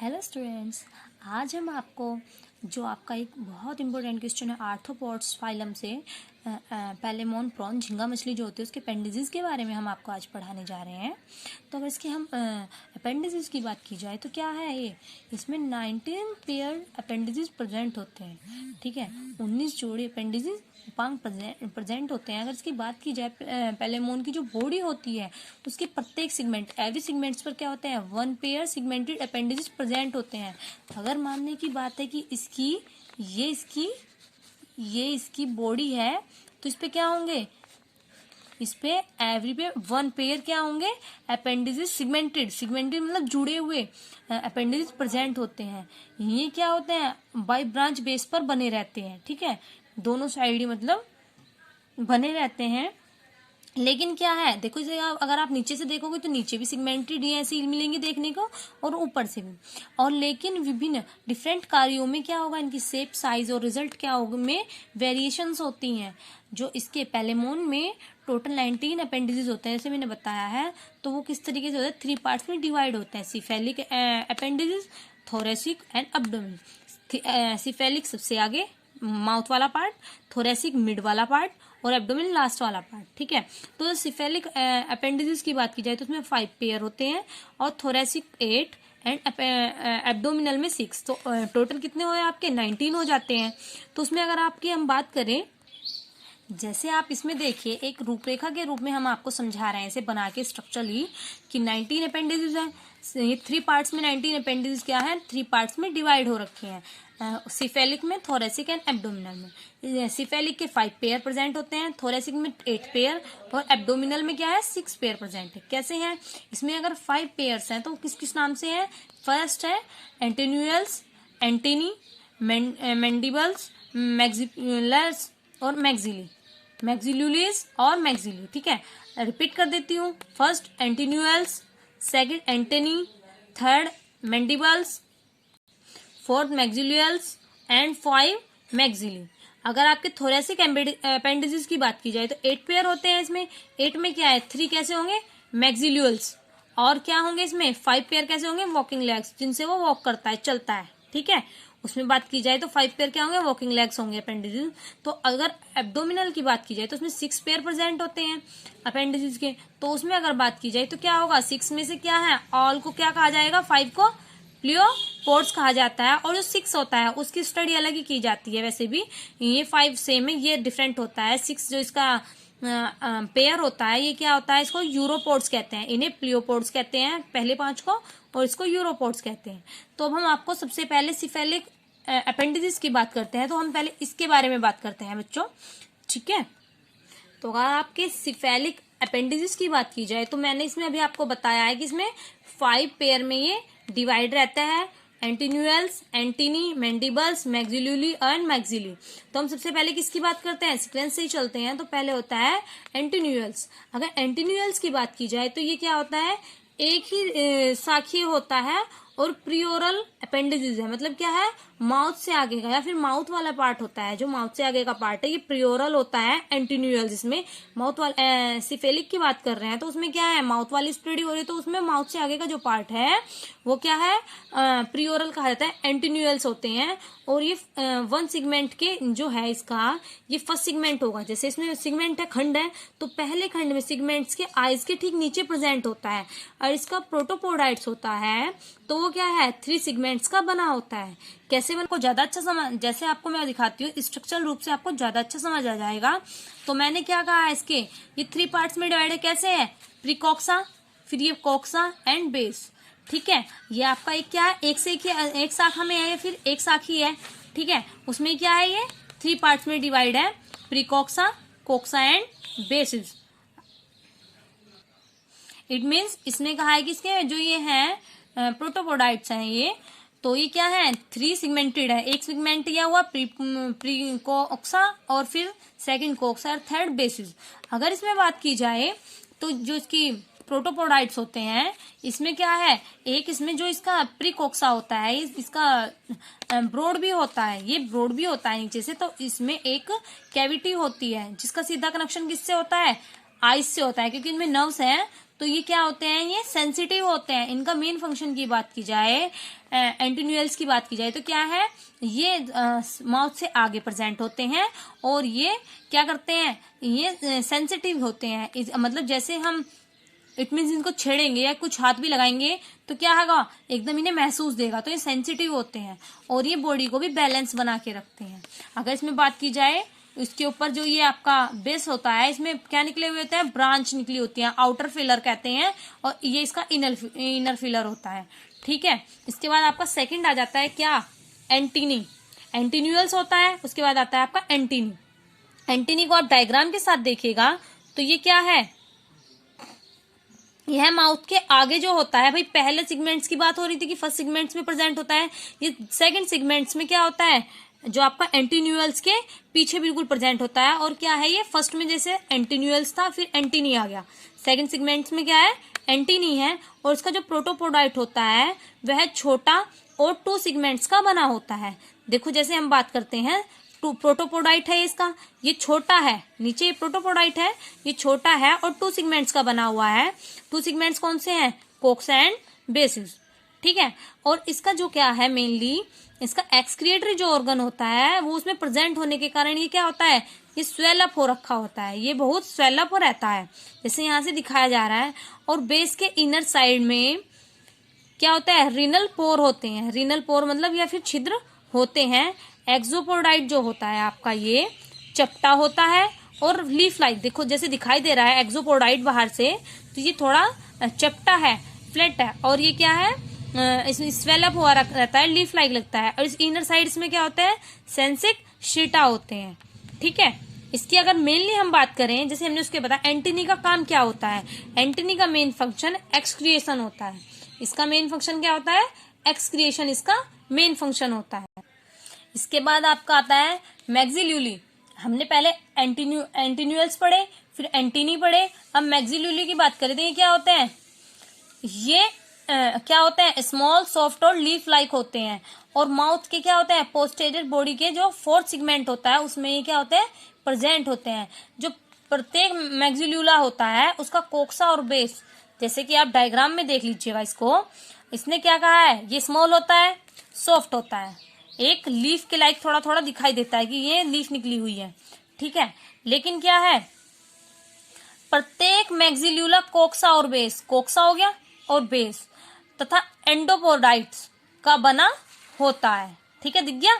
Hello students, आज हम आपको जो आपका एक बहुत इंपॉर्टेंट क्वेश्चन है आर्थ्रोपॉड्स फाइलम से पैलेमोन प्रॉन झींगा मछली जो होती है उसके अपेंडिसेस के बारे में हम आपको आज पढ़ाने जा रहे हैं। तो अगर इसके हम अपेंडिसेस की बात की जाए तो क्या है ये, इसमें 19 पेयर अपेंडिसेस प्रेजेंट होते हैं। ठीक है, 19 जोड़ी अपेंडिसेस उपांग प्रेजेंट होते हैं। अगर इसकी बात की जाए पैलेमोन की जो बॉडी होती है उसके प्रत्येक सेगमेंट एवरी सेगमेंट्स पर क्या होते हैं 1 पेयर सेगमेंटेड अपेंडिसेस प्रेजेंट होते हैं। अगर मानने की बात है कि ये इसकी बॉडी है तो इस पे क्या होंगे, इस पे एवरी पे 1 पेयर क्या होंगे अपेंडिसेस सेगमेंटेड मतलब जुड़े हुए अपेंडिसेस प्रेजेंट होते हैं। ये क्या होते हैं बाई ब्रांच बेस पर बने रहते हैं। ठीक है, दोनों साइड मतलब बने रहते हैं। लेकिन क्या है देखो, इसे अगर आप नीचे से देखोगे तो नीचे भी सेगमेंटेड ही ऐसे मिलेंगे देखने को और ऊपर से भी। और लेकिन विभिन्न डिफरेंट कार्यों में क्या होगा, इनकी शेप साइज और रिजल्ट क्या होगा में वेरिएशंस होती हैं। जो इसके पैलेमोन में टोटल 19 अपेंडिसेस होते हैं जैसे मैंने बताया है, तो वो किस तरीके से होते हैं 3 पार्ट्स में डिवाइड होते हैं। Cephalic appendices, thoracic and abdomen. Cephalic सबसे आगे माउथ वाला पार्ट, थोरेसिक मिड वाला पार्ट और एब्डोमिन लास्ट वाला पार्ट। ठीक है, तो सिफेलिक अपेंडिसेस की बात की जाए तो उसमें 5 पेयर होते हैं और थोरेसिक 8 एंड एब्डोमिनल में 6। तो टोटल कितने हुए आपके 19 हो जाते हैं। तो उसमें अगर आपकी हम बात करें, जैसे आप इसमें देखिए एक रूपरेखा के रूप में हम आपको समझा रहे हैं इसे बना के स्ट्रक्चरली कि 19 अपेंडिसेस है। ये 3 पार्ट्स में 19 अपेंडिसेस क्या है 3 पार्ट्स में डिवाइड हो रखे हैं, सिफेलिक में, थोरेसिक एंड एब्डोमिनल में। सिफेलिक के 5 पेयर प्रेजेंट होते हैं, थोरेसिक में 8 पेयर और एब्डोमिनल में क्या है 6 पेयर प्रेजेंट है। कैसे हैं इसमें अगर 5 पेयर्स हैं तो किस किस नाम से है, फर्स्ट है एंटेन्यूल्स, एंटेनी, मैंडिबल्स, मैक्सिलस और मैक्सिलुलिस और मैक्सिली। ठीक है, रिपीट कर देती हूँ, first antennules, second antennae, third mandibles, fourth maxillules and 5 maxillae. अगर आपके थोरेसिक अपेंडिसेस की बात की जाए तो 8 पेयर होते हैं इसमें। 8 में क्या है 3 कैसे होंगे मैक्सिलुअल्स और क्या होंगे इसमें 5 पेयर कैसे होंगे वॉकिंग लेग्स, जिनसे वो वॉक करता है चलता है। ठीक है, उसमें बात की जाए तो 5 पेयर क्या होंगे वॉकिंग लेग्स होंगे अपेंडिसेस। तो अगर एब्डोमिनल की बात की जाए तो उसमें 6 पेयर प्रेजेंट होते हैं अपेंडिसेस के। तो उसमें अगर बात की जाए तो क्या होगा 6 में से क्या है ऑल को क्या कहा जाएगा 5 को प्लियोपोड्स कहा जाता है और जो 6 होता है उसकी स्टडी अलग ही की जाती है। वैसे भी ये 5 सेम है, ये डिफरेंट होता है। 6 जो इसका पेयर होता है ये क्या होता है, इसको यूरोपोड्स कहते हैं, इन्हें प्लियोपोड्स कहते हैं पहले 5 को, और इसको यूरोपोड्स कहते हैं। तो अब हम आपको सबसे पहले सिफेलिक अपेंडिसेस की बात करते हैं, तो हम पहले इसके बारे में बात करते हैं बच्चों। ठीक है, तो अगर आपके सिफेलिक अपेंडिसेस की बात की जाए तो मैंने इसमें अभी आपको बताया है कि इसमें 5 पेयर में ये डिवाइड रहता है, एंटीन्यूअल्स, एंटीनी, मैंडिबल्स, मैक्सिलुली एंड मैक्सिली। तो हम सबसे पहले किसकी बात करते हैं, सीक्वेंस से ही चलते हैं। तो पहले होता है एंटीन्यूअल्स। अगर एंटीन्यूअल्स की बात की जाए तो ये क्या होता है एक ही शाखीय होता है और प्रियोरल अपेंडिसेस है, मतलब क्या है माउथ से आगे का या फिर माउथ वाला पार्ट होता है। जो माउथ से आगे का पार्ट है ये प्रियोरल होता है एंटीन्यूअल, जिसमें माउथ वाला सिफेलिक की बात कर रहे हैं तो उसमें क्या है माउथ वाली स्प्रेड हो रही है, तो उसमें माउथ से आगे का जो पार्ट है वो क्या है प्रियोरल कहा जाता है, एंटीन्यूअल्स होते हैं। और ये 1 सेगमेंट के जो है इसका ये फर्स्ट सेगमेंट होगा। जैसे इसमें सेगमेंट है खंड है तो पहले खंड में सेगमेंट्स के आइज के ठीक नीचे प्रेजेंट होता है और इसका प्रोटोपोडाइट्स होता है तो वो क्या है 3 सेगमेंट्स का बना होता है। कैसे बना को ज्यादा अच्छा समझ, जैसे आपको मैं दिखाती हूँ स्ट्रक्चरल रूप से आपको ज्यादा अच्छा समझ आ जाएगा। तो मैंने क्या कहा है इसके ये 3 पार्ट्स में डिवाइड है। कैसे है प्रीकॉक्सा, फिर ये कॉक्सा एंड बेस। ठीक है, ये आपका एक क्या है एक शाखा में है, फिर एक शाखी है। ठीक है, उसमें क्या है ये 3 पार्ट्स में डिवाइड है, प्रीकॉक्सा, कोक्सा एंड बेसिस। इट मीन्स इसने कहा है कि इसके जो ये हैं प्रोटोपोडाइट्स हैं ये, तो ये क्या है 3 सेगमेंटेड है। एक सेगमेंट क्या हुआ प्रीकोक्सा और फिर सेकंड कोक्सा और थर्ड बेसिस। अगर इसमें बात की जाए तो जो इसकी प्रोटोपोडाइट्स होते हैं इसमें क्या है एक इसमें जो इसका प्रीकोक्सा होता है इसका ब्रोड भी होता है, ये ब्रोड भी होता है नीचे से। तो इसमें एक कैविटी होती है जिसका सीधा कनेक्शन किससे होता है आइस से होता है, क्योंकि इनमें नर्व्स हैं तो ये क्या होते हैं, ये सेंसिटिव होते हैं। इनका मेन फंक्शन की बात की जाए, एंटीन्यूअल्स की बात की जाए तो क्या है, ये माउथ से आगे प्रेजेंट होते हैं और ये क्या करते हैं, ये सेंसिटिव होते हैं। मतलब जैसे हम इट मीन्स इनको छेड़ेंगे या कुछ हाथ भी लगाएंगे तो क्या होगा, एकदम इन्हें महसूस देगा। तो ये सेंसिटिव होते हैं और ये बॉडी को भी बैलेंस बना के रखते हैं। अगर इसमें बात की जाए, इसके ऊपर जो ये आपका बेस होता है, इसमें क्या निकले हुए होते हैं, ब्रांच निकली होती है, आउटर फिलर कहते हैं, और ये इसका इनर फिलर होता है। ठीक है, इसके बाद आपका सेकंड आ जाता है क्या, एंटीनी। एंटीन्यूअल्स होता है, उसके बाद आता है आपका एंटीनी। एंटीनी को आप डायग्राम के साथ देखिएगा तो ये क्या है, यह माउथ के आगे जो होता है, भाई पहले सेगमेंट्स की बात हो रही थी कि फर्स्ट सेगमेंट्स में प्रेजेंट होता है, ये सेकंड सेगमेंट्स में क्या होता है, जो आपका एंटीन्यूअल्स के पीछे बिल्कुल प्रेजेंट होता है। और क्या है, ये फर्स्ट में जैसे एंटीन्यूअल्स था फिर एंटीनी आ गया, सेकंड सेगमेंट्स में क्या है, एंटीनी है। और इसका जो प्रोटोपोडाइट होता है वह छोटा और 2 सेगमेंट्स का बना होता है। देखो जैसे हम बात करते हैं, प्रोटोपोडाइट है इसका, ये छोटा है, नीचे ये प्रोटोपोडाइट है, ये छोटा है और 2 सेगमेंट्स का बना हुआ है। 2 सेगमेंट्स कौन से हैं, कोक्स एंड बेसिस। ठीक है, और इसका जो क्या है, मेनली इसका एक्सक्रिएटरी जो ऑर्गन होता है वो उसमें प्रेजेंट होने के कारण ये क्या होता है, ये स्वेल अप हो रखा होता है, ये बहुत स्वेल अप हो रहता है, जैसे यहाँ से दिखाया जा रहा है। और बेस के इनर साइड में क्या होता है, रीनल पोर होते हैं। रीनल पोर मतलब या फिर छिद्र होते हैं। एक्सोपोडाइट जो होता है आपका ये चपटा होता है और लीफ लाइक, देखो जैसे दिखाई दे रहा है एक्सोपोडाइट बाहर से, तो ये थोड़ा चपटा है, फ्लैट है, और ये क्या है, इसमें स्वेल अप हुआ रहता है, लीफ लाइक लगता है। और इस इनर साइड इसमें क्या होता है, सेंसिक शीटा होते हैं। ठीक है, इसकी अगर मेनली हम बात करें, जैसे हमने उसके बताया एंटीनी का काम क्या होता है, एंटीनी का मेन फंक्शन एक्सक्रिएशन होता है। इसका मेन फंक्शन क्या होता है, एक्सक्रिएशन इसका मेन फंक्शन होता है। इसके बाद आपका आता है मैक्सिल्यूली। हमने पहले एंटीन्यूअल्स पढ़े, फिर एंटीनी पढ़े, अब मैक्सिल्यूली की बात करें तो ये क्या होते हैं, ये क्या होते हैं, स्मॉल सॉफ्ट और लीफ लाइक होते हैं। और माउथ के क्या होते हैं, पोस्टेरियर बॉडी के जो 4th सेगमेंट होता है उसमें ये क्या होते हैं, प्रेजेंट होते हैं। जो प्रत्येक मैक्सिल्यूला होता है उसका कोक्सा और बेस, जैसे कि आप डायग्राम में देख लीजिएगा इसको, इसने क्या कहा है, ये स्मॉल होता है, सॉफ्ट होता है, एक लीफ के लाइक थोड़ा थोड़ा दिखाई देता है कि ये लीफ निकली हुई है। ठीक है, लेकिन क्या है, प्रत्येक मैक्सिल्यूला कोक्सा और बेस, कोक्सा हो गया और बेस तथा एंडोपोडाइट्स का बना होता है। ठीक है, दिख गया।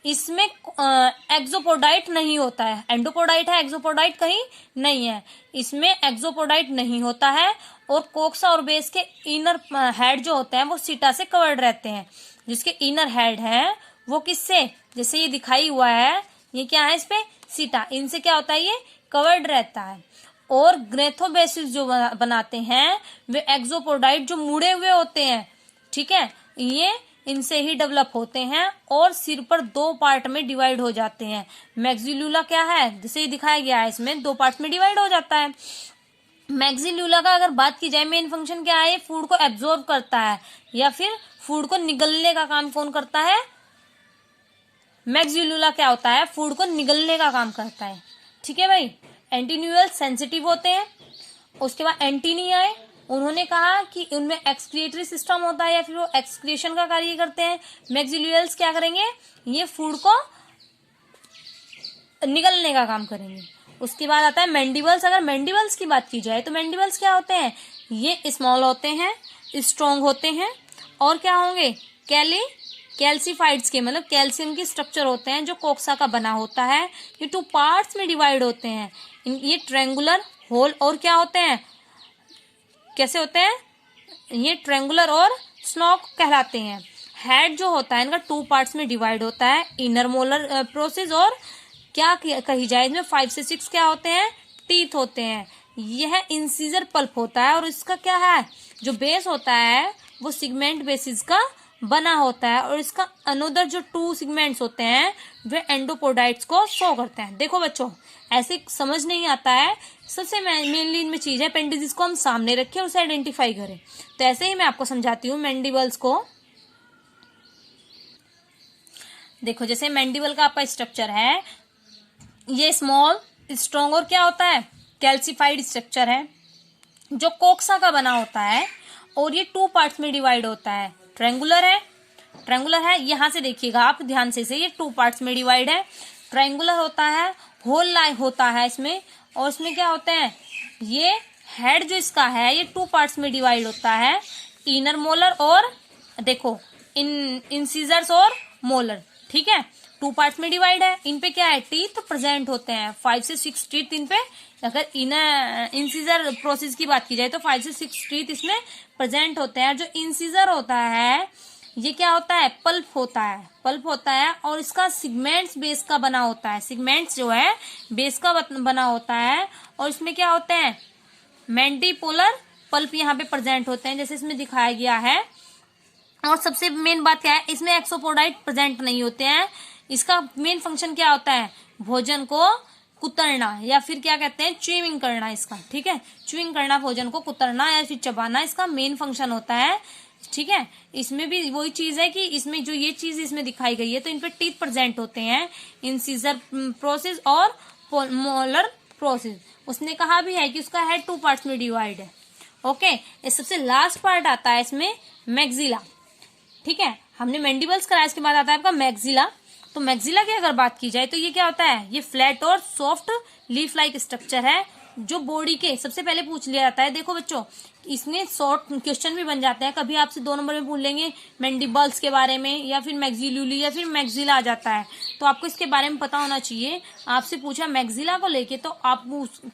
इसमें एक्सोपोडाइट नहीं होता है, एंडोपोडाइट है, एक्सोपोडाइट कहीं नहीं है, इसमें एक्सोपोडाइट नहीं होता है। और कोक्सा और बेस के इनर हेड जो होते हैं वो सीटा से कवर्ड रहते हैं। जिसके इनर हेड है वो किससे, जैसे ये दिखाई हुआ है, ये क्या है, इस पे सीटा, इनसे क्या होता है, ये कवर्ड रहता है। और ग्रेथोबेसिस जो बनाते हैं वे एक्सोपोडाइट जो मुड़े हुए होते हैं, ठीक है, ये इनसे ही डेवलप होते हैं और सिर पर 2 पार्ट में डिवाइड हो जाते हैं। मैक्सिल्यूला क्या है, जैसे दिखाया गया है, इसमें 2 पार्ट में डिवाइड हो जाता है। मैक्सिल्यूला का अगर बात की जाए, मेन फंक्शन क्या है, फूड को एब्जॉर्ब करता है या फिर फूड को निगलने का काम कौन करता है, मैक्सिल्यूला क्या होता है, फूड को निगलने का काम करता है। ठीक है भाई, एंटीन्यूअल सेंसिटिव होते हैं। उसके बाद एंटीनी आए, उन्होंने कहा कि उनमें एक्सक्रिएटरी सिस्टम होता है या फिर वो एक्सक्रिएशन का कार्य करते हैं। मैक्सिल्यूअल्स क्या करेंगे, ये फूड को निगलने का काम करेंगे। उसके बाद आता है मैंडिबल्स। अगर मैंडिबल्स की बात की जाए तो मैंडिबल्स क्या होते हैं, ये स्मॉल होते हैं, स्ट्रॉन्ग होते हैं और क्या होंगे, कैल्सीफाइड्स के मतलब कैल्शियम के स्ट्रक्चर होते हैं जो कोक्सा का बना होता है। ये 2 पार्ट्स में डिवाइड होते हैं। ये ट्रायंगुलर होल और क्या होते हैं, कैसे होते हैं, ये ट्रायंगुलर और स्नॉक कहलाते हैं। हेड जो होता है इनका 2 पार्ट्स में डिवाइड होता है, इनर मोलर प्रोसेस और क्या कही जाए, इसमें 5 से 6 क्या होते हैं, टीथ होते हैं। यह इंसीजर पल्प होता है और इसका क्या है, जो बेस होता है वो सिगमेंट बेसिस का बना होता है। और इसका अनोदर जो 2 सेगमेंट्स होते हैं वे एंडोपोडाइट्स को शो करते हैं। देखो बच्चों, ऐसे समझ नहीं आता है, सबसे मेनली इनमें चीज है, अपेंडिसेस को हम सामने रखें और उसे आइडेंटिफाई करें। तो ऐसे ही मैं आपको समझाती हूँ मैंडिबल्स को। देखो जैसे मैंडिबल का आपका स्ट्रक्चर है, ये स्मॉल, स्ट्रॉन्ग और क्या होता है, कैल्सीफाइड स्ट्रक्चर है। जो कोक्सा का बना होता है और ये 2 पार्ट्स में डिवाइड होता है। ट्रायंगुलर है, यहाँ से देखिएगा आप ध्यान से ये 2 पार्ट्स में डिवाइड है। ट्रायंगुलर होता है, होल लाइन होता है इसमें, और इसमें क्या होते हैं, ये हेड जो इसका है ये 2 पार्ट्स में डिवाइड होता है, इनर मोलर और देखो इंसिजर्स और मोलर। ठीक है, 2 पार्ट्स में डिवाइड है। इन पे क्या है, टीथ प्रेजेंट होते हैं, 5 से 6 टीथ इन पे। अगर इंसिजर प्रोसेस की बात की जाए तो 5 से 6 टीथ इसमें प्रेजेंट होते हैं। जो इंसिजर होता है ये क्या होता है, पल्प होता है और इसका सिगमेंट्स बेस का बना होता है। सिगमेंट्स जो है बेस का बना होता है और इसमें क्या होते हैं, मैंडिपोलर पल्प यहाँ पे प्रेजेंट होते हैं, जैसे इसमें दिखाया गया है। और सबसे मेन बात क्या है, इसमें एक्सोपोडाइट प्रेजेंट नहीं होते हैं। इसका मेन फंक्शन क्या होता है, भोजन को कुतरना या फिर क्या कहते हैं, च्यूइंग करना इसका। ठीक है, च्यूइंग करना, भोजन को कुतरना या फिर चबाना इसका मेन फंक्शन होता है। ठीक है, इसमें भी वही चीज है कि इसमें जो ये चीज इसमें दिखाई गई है तो इन पे टीथ प्रेजेंट होते हैं, इंसिजर प्रोसेस और मोलर प्रोसेस। उसने कहा भी है कि उसका हेड 2 पार्ट्स में डिवाइड है। ओके, ये सबसे लास्ट पार्ट आता है इसमें मैक्सिला। ठीक है, हमने मैंडिबल्स कराया, इसके बाद आता है आपका मैक्सिला। तो मैक्सिला की अगर बात की जाए तो ये क्या होता है, ये फ्लैट और सॉफ्ट लीफ लाइक स्ट्रक्चर है जो बॉडी के सबसे पहले पूछ लिया जाता है। देखो बच्चों, इसमें शॉर्ट क्वेश्चन भी बन जाते हैं, कभी आपसे 2 नंबर में पूछ लेंगे मैंडिबल्स के बारे में या फिर मैक्सिलुली या फिर मैक्सिला आ जाता है, तो आपको इसके बारे में पता होना चाहिए। आपसे पूछा मैक्सिला को लेके तो आप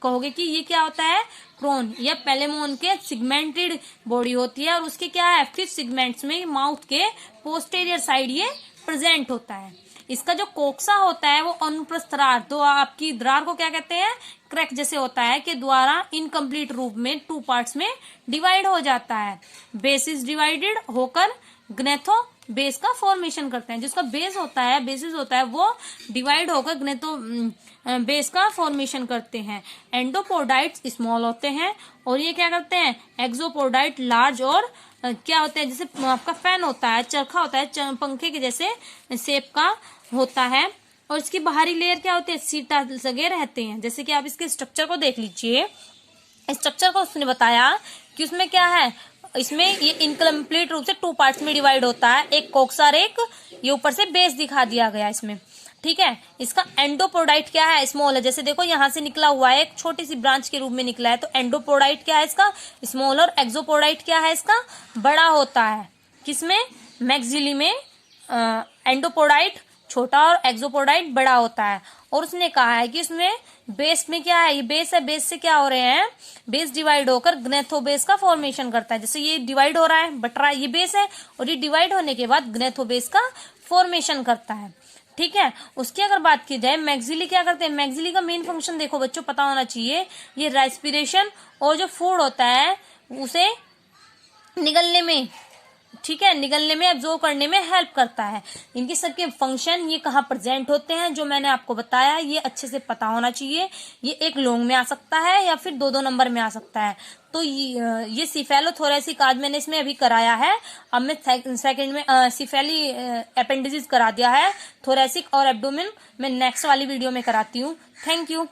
कहोगे कि ये क्या होता है, क्रोन या पेलेमोन के सिगमेंटेड बॉडी होती है और उसके क्या है, 5 सिगमेंट्स में माउथ के पोस्टेरियर साइड ये प्रेजेंट होता है। इसका जो कोक्सा होता है वो अनुप्रस्थ तो आपकी दरार को क्या कहते हैं, क्रैक जैसे होता है, के द्वारा इनकम्प्लीट रूप में 2 पार्ट्स में डिवाइड हो जाता है। बेसिस डिवाइडेड होकर ग्नेथो बेस का फॉर्मेशन करते हैं। जिसका बेसिस होता है वो डिवाइड होकर ग्नेथो बेस का फॉर्मेशन करते हैं। एंडोपोडाइट्स स्मॉल होते हैं और ये क्या करते हैं, एक्सोपोडाइट लार्ज और क्या होते हैं, जैसे आपका फैन होता है, चरखा होता है, पंखे के जैसे शेप का होता है। और इसकी बाहरी लेयर क्या होती है, सीटा लगे रहते हैं। जैसे कि आप इसके स्ट्रक्चर को देख लीजिए, स्ट्रक्चर को उसने बताया कि उसमें क्या है, इसमें ये इनकम्प्लीट रूप से 2 पार्ट्स में डिवाइड होता है, एक कोक्सा, एक ये ऊपर से बेस दिखा दिया गया इसमें। ठीक है, इसका एंडोपोडाइट क्या है, स्मॉल है। जैसे देखो यहाँ से निकला हुआ है, एक छोटी सी ब्रांच के रूप में निकला है, तो एंडोपोडाइट क्या है इसका, स्मॉल, और एक्सोपोडाइट क्या है इसका, बड़ा होता है। किसमें, मैक्सिली में एंडोपोडाइट छोटा और एक्सोपोडाइट बड़ा होता है। और उसने कहा है कि इसमें बेस में क्या है, ये बेस है, बेस से क्या हो रहे हैं, बेस डिवाइड होकर ग्नेथोबेस का फॉर्मेशन करता है। जैसे ये डिवाइड हो रहा है, बट रहा है, ये बेस है, और ये डिवाइड होने के बाद ग्नेथोबेस का फॉर्मेशन करता है। ठीक है, उसकी अगर बात की जाए, मैक्सिली क्या करते हैं, मैक्सिली का मेन फंक्शन देखो बच्चों पता होना चाहिए, ये रेस्पिरेशन और जो फूड होता है उसे निगलने में, ठीक है, निगलने में, एब्जॉर्ब करने में हेल्प करता है। इनके सबके फंक्शन ये कहाँ प्रेजेंट होते हैं, जो मैंने आपको बताया, ये अच्छे से पता होना चाहिए। ये एक लॉन्ग में आ सकता है या फिर 2-2 नंबर में आ सकता है। तो ये सिफेलोथोरेसिक आज मैंने इसमें अभी कराया है। अब मैं सेकंड में सिफेली अपेंडिसेस करा दिया है, थोरेसिक और एब्डोमेन मैं नेक्स्ट वाली वीडियो में कराती हूँ। Thank you.